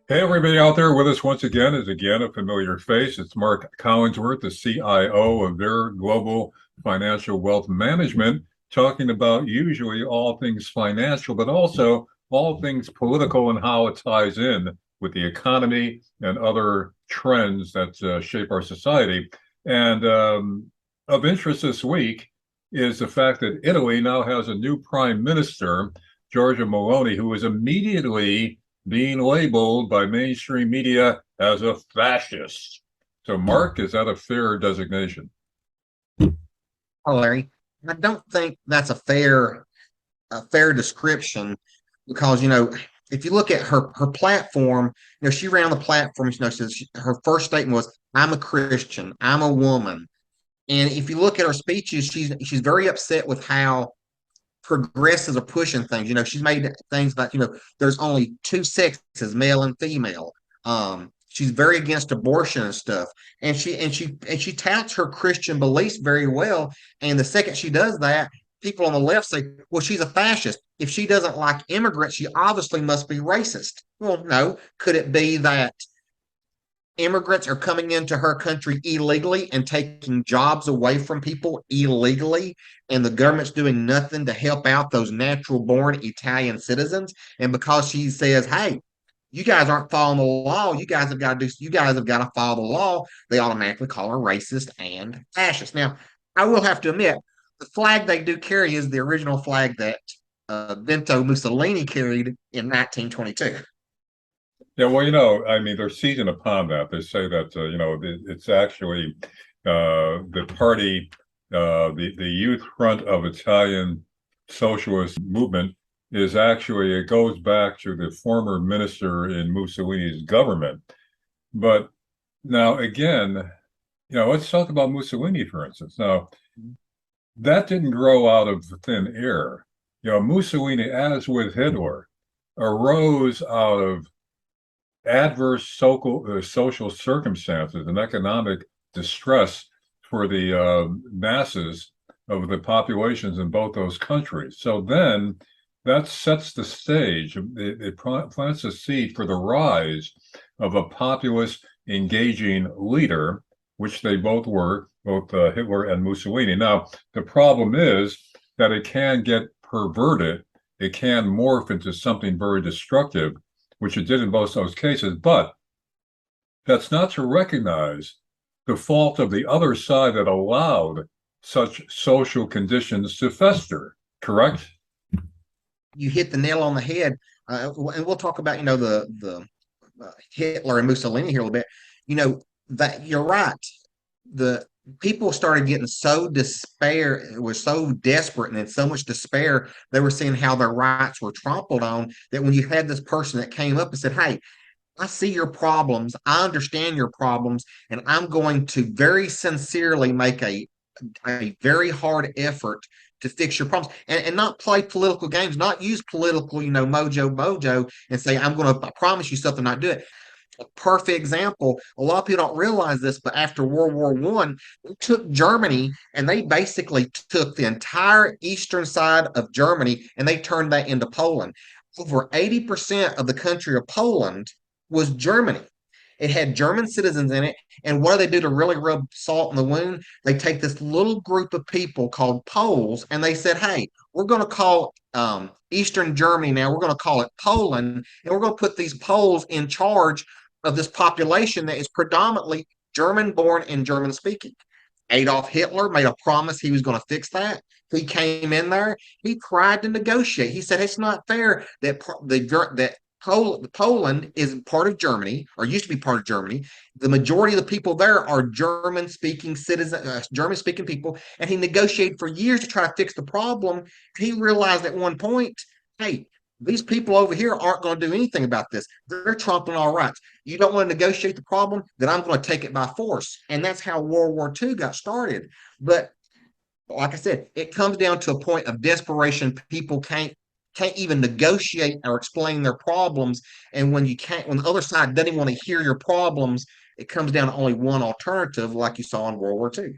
Hey, everybody out there with us once again is again a familiar face. It's Mark Collinsworth, the CIO of their Global Financial Wealth Management, talking about usually all things financial, but also all things political and how it ties in with the economy and other trends that shape our society. And of interest this week is the fact that Italy now has a new prime minister, Giorgia Meloni, who was immediately being labeled by mainstream media as a fascist. So, Mark, is that a fair designation? Oh, Larry, I don't think that's a fair description because if you look at her platform, she ran on the platform. Her first statement was, "I'm a Christian, I'm a woman," and if you look at her speeches, she's very upset with how progressives are pushing things. She's made things like, there's only two sexes, male and female. She's very against abortion and stuff. And she touts her Christian beliefs very well. And the second she does that, people on the left say, well, she's a fascist. If she doesn't like immigrants, she obviously must be racist. Well, no. Could it be that immigrants are coming into her country illegally and taking jobs away from people illegally, and the government's doing nothing to help out those natural born Italian citizens? And because she says, hey, you guys aren't following the law, you guys have got to follow the law, they automatically call her racist and fascist. Now, I will have to admit, the flag they do carry is the original flag that Benito Mussolini carried in 1922. Yeah, well, I mean, they're seizing upon that. They say that, it's actually the party, the Youth Front of Italian Socialist Movement is actually, it goes back to the former minister in Mussolini's government. But now, again, let's talk about Mussolini, for instance. Now, that didn't grow out of thin air. Mussolini, as with Hitler, arose out of adverse social circumstances and economic distress for the masses of the populations in both those countries. So then that sets the stage. It plants a seed for the rise of a populist, engaging leader, which they both were, both Hitler and Mussolini. Now, the problem is that it can get perverted. It can morph into something very destructive, which it did in both those cases. But that's not to recognize the fault of the other side that allowed such social conditions to fester, correct? You hit the nail on the head. And we'll talk about the Hitler and Mussolini here a little bit. That you're right. The people started getting so despair, were so desperate and in so much despair, they were seeing how their rights were trampled on, that when you had this person that came up and said, hey, I see your problems, I understand your problems, and I'm going to very sincerely make a very hard effort to fix your problems, and not play political games, not use political, mojo and say, I promise you something, not do it. A perfect example, a lot of people don't realize this, but after World War I, they took Germany and they basically took the entire eastern side of Germany and they turned that into Poland. Over 80% of the country of Poland was Germany. It had German citizens in it. And what do they do to really rub salt in the wound? They take this little group of people called Poles and they said, hey, we're going to call Eastern Germany now, we're going to call it Poland, and we're going to put these Poles in charge of this population that is predominantly German born and German speaking. Adolf Hitler made a promise he was going to fix that. He came in there. He tried to negotiate. He said it's not fair that Poland is part of Germany, or used to be part of Germany. The majority of the people there are German-speaking citizens, German-speaking people, and he negotiated for years to try to fix the problem. He realized at one point, hey, these people over here aren't going to do anything about this. They're trampling our rights. You don't want to negotiate the problem, then I'm going to take it by force. And that's how World War II got started. But like I said, it comes down to a point of desperation. People can't even negotiate or explain their problems. And when the other side doesn't even want to hear your problems, it comes down to only one alternative, like you saw in World War II.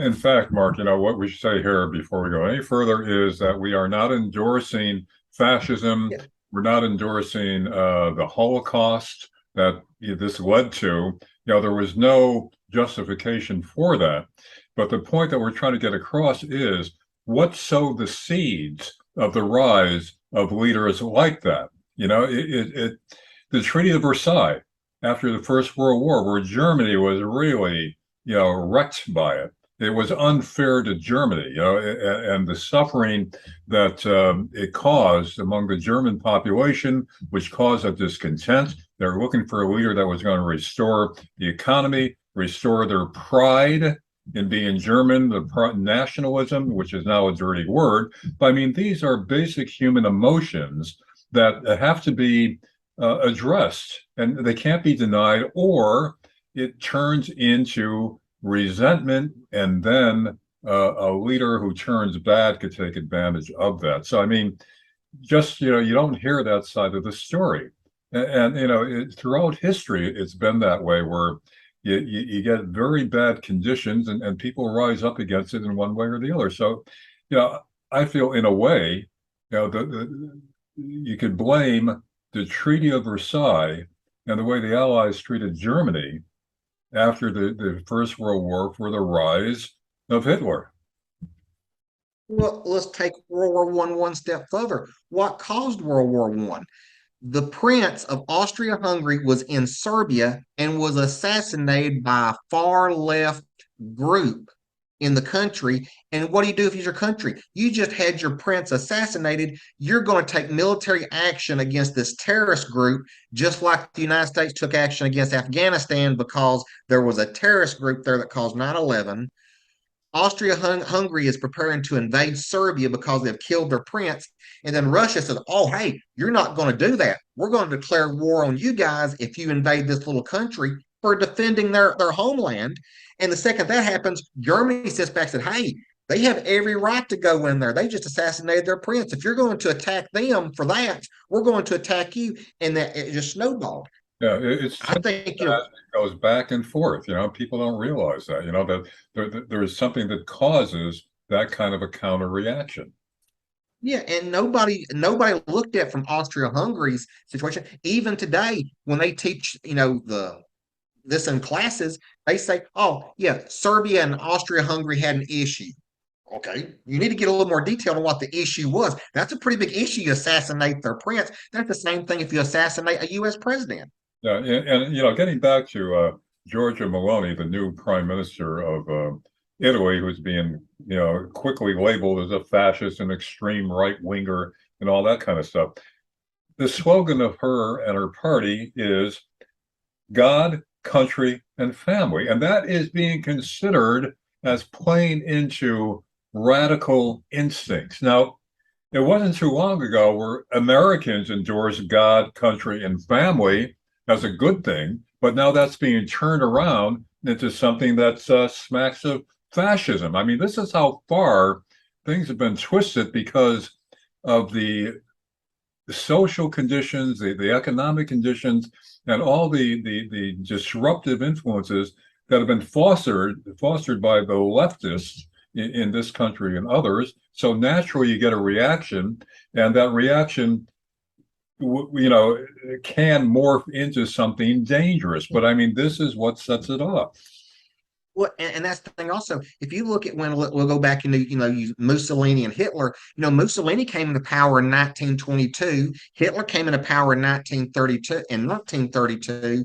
In fact, Mark, what we should say here before we go any further is that we are not endorsing fascism. Yeah. We're not endorsing the Holocaust. that this led to. There was no justification for that. But the point that we're trying to get across is what sowed the seeds of the rise of leaders like that. The Treaty of Versailles after the First World War, where Germany was really, wrecked by it. It was unfair to Germany, and the suffering that it caused among the German population, which caused a discontent. They're looking for a leader that was going to restore the economy, restore their pride in being German, the nationalism, which is now a dirty word. But I mean, these are basic human emotions that have to be addressed, and they can't be denied, or it turns into resentment, and then a leader who turns bad could take advantage of that. So, I mean, just you don't hear that side of the story, and throughout history, it's been that way where you get very bad conditions, and people rise up against it in one way or the other. So, I feel in a way, you could blame the Treaty of Versailles and the way the Allies treated Germany after the First World War for the rise of Hitler. Well, let's take World War one step further. What caused World War One? The Prince of Austria-Hungary was in Serbia and was assassinated by a far left group in the country. And what do you do if you're your country? You just had your prince assassinated. You're going to take military action against this terrorist group, just like the United States took action against Afghanistan because there was a terrorist group there that caused 9/11. Austria-Hungary is preparing to invade Serbia because they've killed their prince. And then Russia says, oh, hey, you're not going to do that. We're going to declare war on you guys if you invade this little country for defending their homeland. And the second that happens, Germany sits back and says, hey, they have every right to go in there. They just assassinated their prince. If you're going to attack them for that, we're going to attack you. And that it just snowballed. Yeah, it's I simple think, as it goes back and forth. People don't realize that. That there is something that causes that kind of a counter reaction. yeah, and nobody looked at from Austria-Hungary's situation. Even today, when they teach, this in classes, they say, "Oh, yeah, Serbia and Austria-Hungary had an issue." Okay, you need to get a little more detail on what the issue was. That's a pretty big issue. You assassinate their prince. That's the same thing if you assassinate a U.S. president. Yeah, and getting back to Giorgia Meloni, the new prime minister of Italy, who's being quickly labeled as a fascist and extreme right winger and all that kind of stuff. The slogan of her and her party is God, country, and family, and that is being considered as playing into radical instincts. Now, it wasn't too long ago where Americans endorsed God, country, and family as a good thing, but now that's being turned around into something that smacks of fascism. I mean, this is how far things have been twisted because of the social conditions, the economic conditions, and all the disruptive influences that have been fostered by the leftists in this country and others. So naturally, you get a reaction, and that reaction, can morph into something dangerous. But I mean, this is what sets it off. Well, and that's the thing also. If you look at when we'll go back into, Mussolini and Hitler, Mussolini came into power in 1922. Hitler came into power in 1932. In 1932,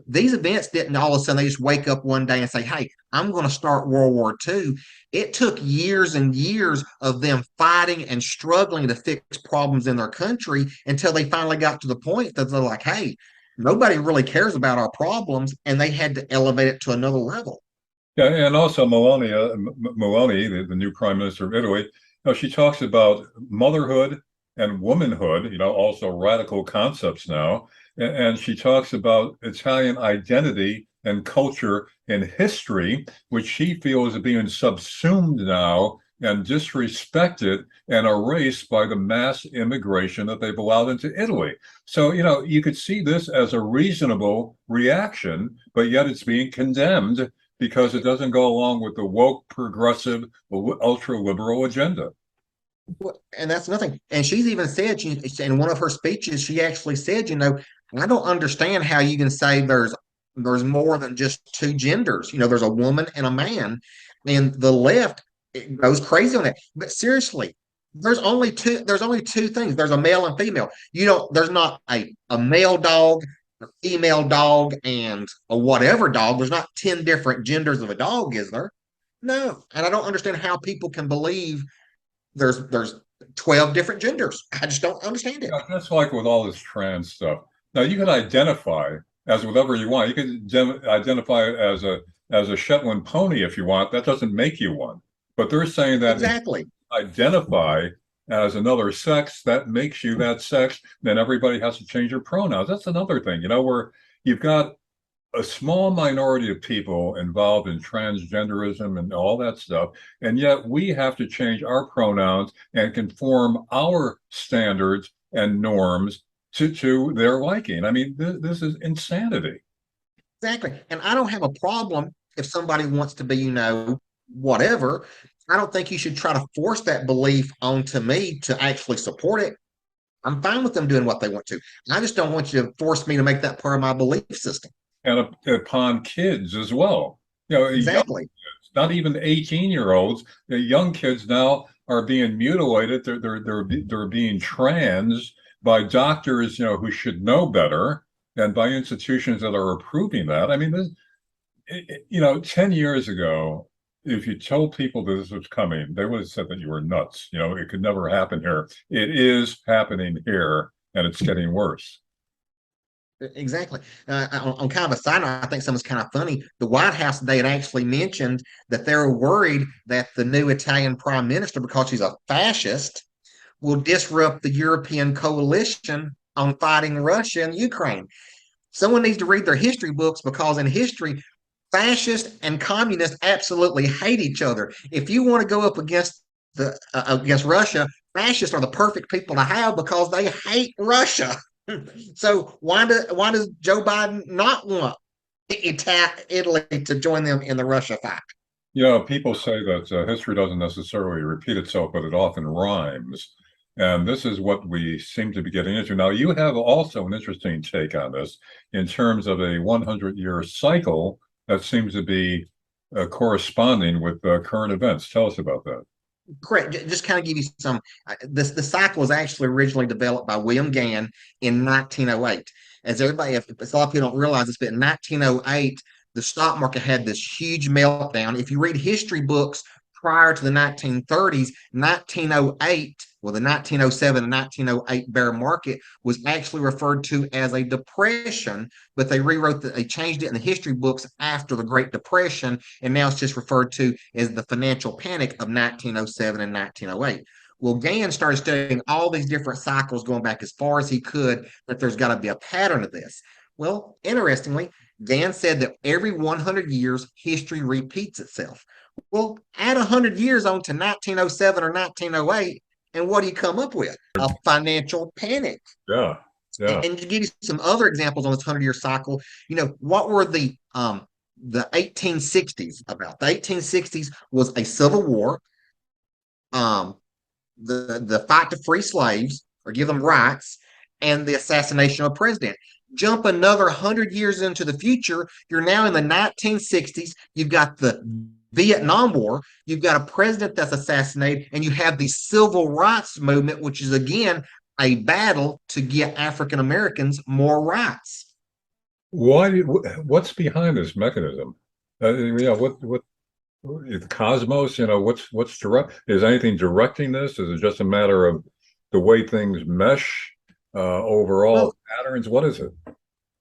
these events didn't all of a sudden they just wake up one day and say, hey, I'm going to start World War II. It took years and years of them fighting and struggling to fix problems in their country until they finally got to the point that they're like, hey, nobody really cares about our problems, and they had to elevate it to another level. Yeah, and also Meloni, the new prime minister of Italy, she talks about motherhood and womanhood, also radical concepts now. And she talks about Italian identity and culture and history, which she feels is being subsumed now and disrespected and erased by the mass immigration that they've allowed into Italy. So, you could see this as a reasonable reaction, but yet it's being condemned because it doesn't go along with the woke, progressive, ultra liberal agenda. And that's nothing. And she's even said, in one of her speeches, she actually said, I don't understand how you can say there's more than just two genders. There's a woman and a man, and the left it goes crazy on that. But seriously, there's only two things. There's a male and female. There's not a male dog, a female dog, and a whatever dog. There's not 10 different genders of a dog, is there? No. And I don't understand how people can believe there's 12 different genders. I just don't understand it. Yeah, that's like with all this trans stuff. Now you can identify as whatever you want. You can identify as a Shetland pony if you want. That doesn't make you one. But they're saying that if Exactly. you identify as another sex, that makes you that sex. Then everybody has to change their pronouns. That's another thing, where you've got a small minority of people involved in transgenderism and all that stuff, and yet we have to change our pronouns and conform our standards and norms to their liking. I mean, this is insanity. Exactly. And I don't have a problem if somebody wants to be, whatever. I don't think you should try to force that belief onto me to actually support it. I'm fine with them doing what they want to. I just don't want you to force me to make that part of my belief system. And upon kids as well. Young Exactly. kids, not even 18-year-olds. The young kids now are being mutilated. They're being trans by doctors, who should know better, and by institutions that are approving that. I mean, 10 years ago, if you told people this was coming, they would have said that you were nuts. It could never happen here. It is happening here, and it's getting worse. Exactly. On kind of a side note, I think something's kind of funny. The White House, they had actually mentioned that they were worried that the new Italian prime minister, because she's a fascist, will disrupt the European coalition on fighting Russia and Ukraine. Someone needs to read their history books because in history, fascists and communists absolutely hate each other. If you want to go up against Russia, fascists are the perfect people to have because they hate Russia. So why does Joe Biden not want Italy to join them in the Russia fight? People say that history doesn't necessarily repeat itself, but it often rhymes. And this is what we seem to be getting into. Now, you have also an interesting take on this in terms of a 100-year cycle that seems to be corresponding with current events. Tell us about that. Correct. Just kind of give you some. The cycle was actually originally developed by William Gann in 1908. As everybody, if a lot of people don't realize this, but in 1908, the stock market had this huge meltdown. If you read history books prior to the 1930s, 1908, well, the 1907 and 1908 bear market was actually referred to as a depression, but they changed it in the history books after the Great Depression, and now it's just referred to as the financial panic of 1907 and 1908. Well, Gann started studying all these different cycles going back as far as he could, that there's got to be a pattern of this. Well, interestingly, Gann said that every 100 years, history repeats itself. Well, add 100 years on to 1907 or 1908, and what do you come up with? A financial panic. Yeah, yeah. And to give you some other examples on this 100-year cycle, what were the 1860s about? The 1860s was a civil war, um, the fight to free slaves or give them rights, and the assassination of a president. Jump another 100 years into the future, you're now in the 1960s. You've got the Vietnam War, you've got a president that's assassinated, and you have the civil rights movement, which is again a battle to get African Americans more rights. What's behind this mechanism? What the cosmos? What's direct? Is anything directing this? Is it just a matter of the way things mesh? Overall Well, patterns? What is it?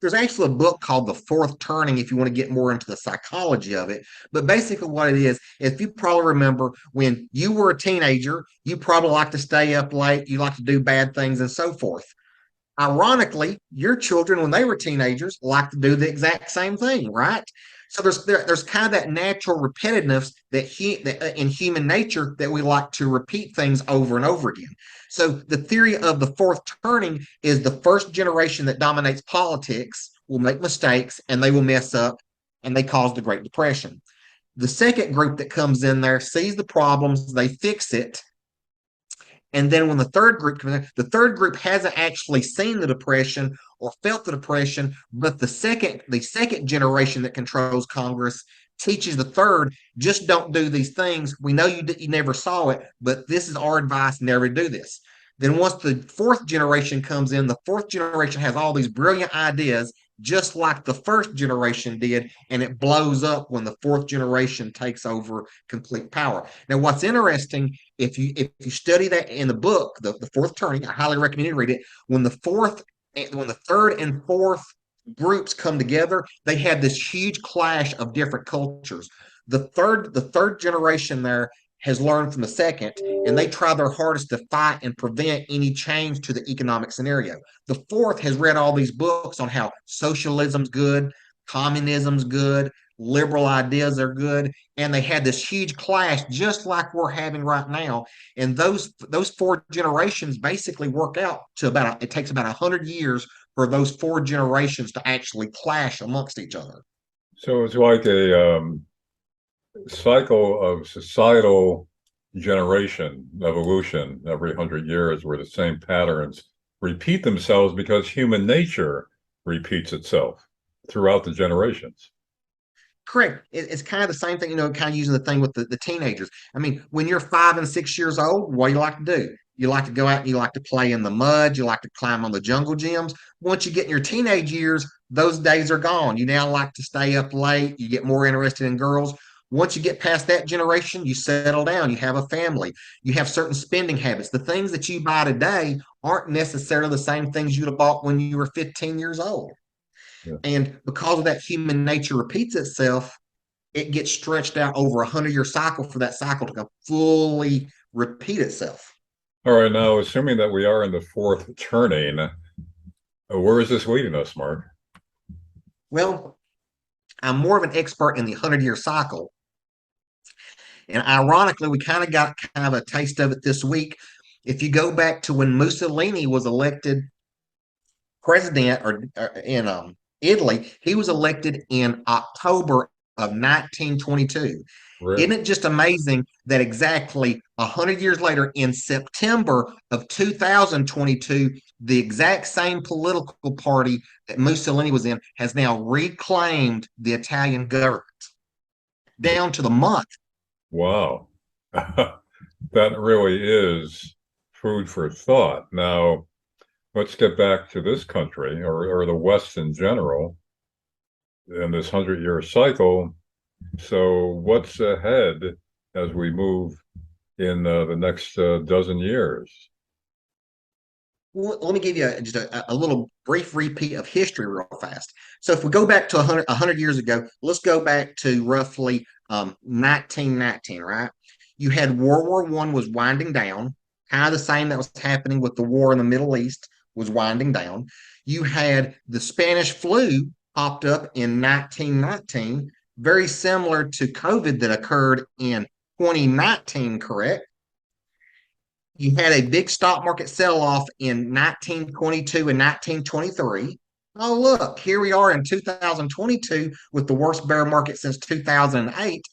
there's actually a book called The Fourth Turning if you want to get more into the psychology of it. But basically, what it is, if you probably remember when you were a teenager, you probably like to stay up late, you like to do bad things, and so forth. Ironically, your children, when they were teenagers, like to do the exact same thing, right? So there's kind of that natural repetitiveness that in human nature that we like to repeat things over and over again. So the theory of the fourth turning is the first generation that dominates politics will make mistakes and they will mess up and they cause the Great Depression. The second group that comes in there sees the problems, they fix it, And then when the third group comes in, the third group hasn't actually seen the depression or felt the depression, but the second generation that controls Congress teaches the third, just don't do these things. We know you never saw it, but this is our advice: never do this. Then once the fourth generation comes in, the fourth generation has all these brilliant ideas, just like the first generation did, and it blows up when the fourth generation takes over complete power. Now, what's interesting, if you study that in the book, the fourth turning, I highly recommend you read it. When the third and fourth groups come together, they have this huge clash of different cultures. The third generation there has learned from the second, and they try their hardest to fight and prevent any change to the economic scenario. The fourth has read all these books on how socialism's good, communism's good, liberal ideas are good, and they had this huge clash just like we're having right now. And those four generations basically work out to it takes about 100 years for those four generations to actually clash amongst each other. So it's like a cycle of societal generation evolution every 100 years, where the same patterns repeat themselves because human nature repeats itself throughout the generations. Correct. It's kind of the same thing, kind of using the thing with the teenagers. I mean, when you're 5 and 6 years old, what do you like to do? You like to go out and you like to play in the mud. You like to climb on the jungle gyms. Once you get in your teenage years, those days are gone. You now like to stay up late. You get more interested in girls. Once you get past that generation, you settle down. You have a family. You have certain spending habits. The things that you buy today aren't necessarily the same things you'd have bought when you were 15 years old. Yeah. And because of that, human nature repeats itself. It gets stretched out over 100-year cycle for that cycle to fully repeat itself. All right, now assuming that we are in the fourth turning, where is this leading us, Mark? Well, I'm more of an expert in the 100-year cycle. And ironically, we kind of got kind of a taste of it this week. If you go back to when Mussolini was elected president or in Italy, he was elected in October of 1922. Isn't Really? it just amazing that exactly 100 years later, in September of 2022, the exact same political party that Mussolini was in has now reclaimed the Italian government down to the month? Wow. That really is food for thought. Now, let's get back to this country, or the West in general, in this 100-year cycle. So, what's ahead as we move in the next dozen years? Well, let me give you just a little brief repeat of history real fast. So if we go back to 100 years ago, let's go back to roughly 1919, right? You had World War One was winding down, kind of the same that was happening with the war in the Middle East was winding down. You had the Spanish flu popped up in 1919, very similar to COVID that occurred in 2019, correct? You had a big stock market sell off in 1922 and 1923. Oh, look, here we are in 2022 with the worst bear market since 2008.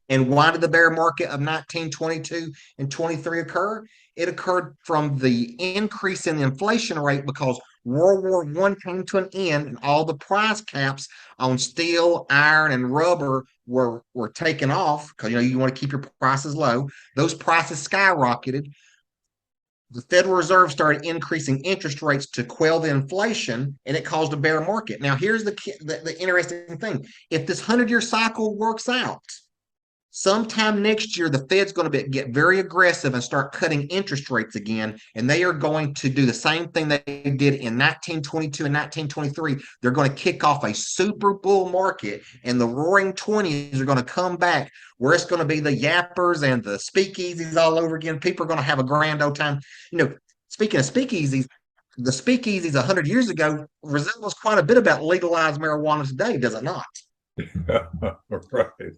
And why did the bear market of 1922 and 23 occur? It occurred from the increase in the inflation rate because World War One came to an end and all the price caps on steel, iron, and rubber were taken off because you want to keep your prices low. Those prices skyrocketed. The Federal Reserve started increasing interest rates to quell the inflation, and it caused a bear market. Now, here's the interesting thing: if this 100-year cycle works out, sometime next year, the Fed's going to get very aggressive and start cutting interest rates again. And they are going to do the same thing they did in 1922 and 1923. They're going to kick off a super bull market, and the roaring 20s are going to come back where it's going to be the yappers and the speakeasies all over again. People are going to have a grand old time. Speaking of speakeasies, the speakeasies 100 years ago resembles quite a bit about legalized marijuana today, does it not? Right. And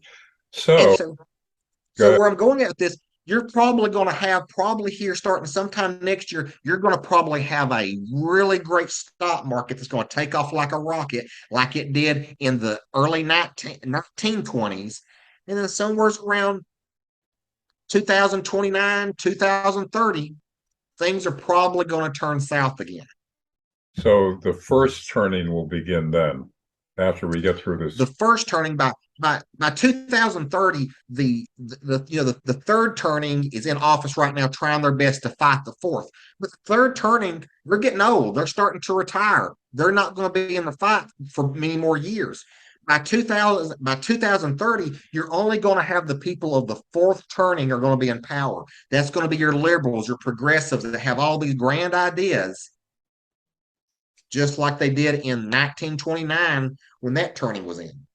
So, so where I'm going at this, you're probably going to have probably here starting sometime next year, you're going to probably have a really great stock market that's going to take off like a rocket, like it did in the early 1920s. And then somewhere around 2029, 2030, things are probably going to turn south again. So the first turning will begin then, after we get through this. The first turning by 2030, the third turning is in office right now, trying their best to fight the fourth. But the third turning, they're getting old. They're starting to retire. They're not going to be in the fight for many more years. By 2030, you're only going to have the people of the fourth turning are going to be in power. That's going to be your liberals, your progressives that have all these grand ideas, just like they did in 1929 when that turning was in.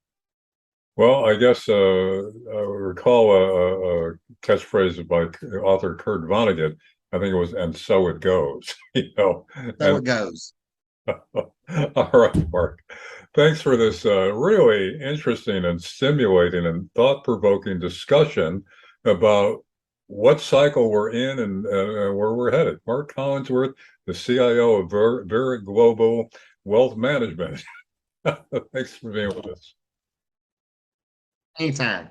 Well, I guess I recall a catchphrase by author Kurt Vonnegut. I think it was, "And so it goes." So And it goes. all right, Mark. Thanks for this really interesting and stimulating and thought-provoking discussion about what cycle we're in and where we're headed. Mark Collinsworth, the CIO of Vera Global Wealth Management. Thanks for being with us. Anytime.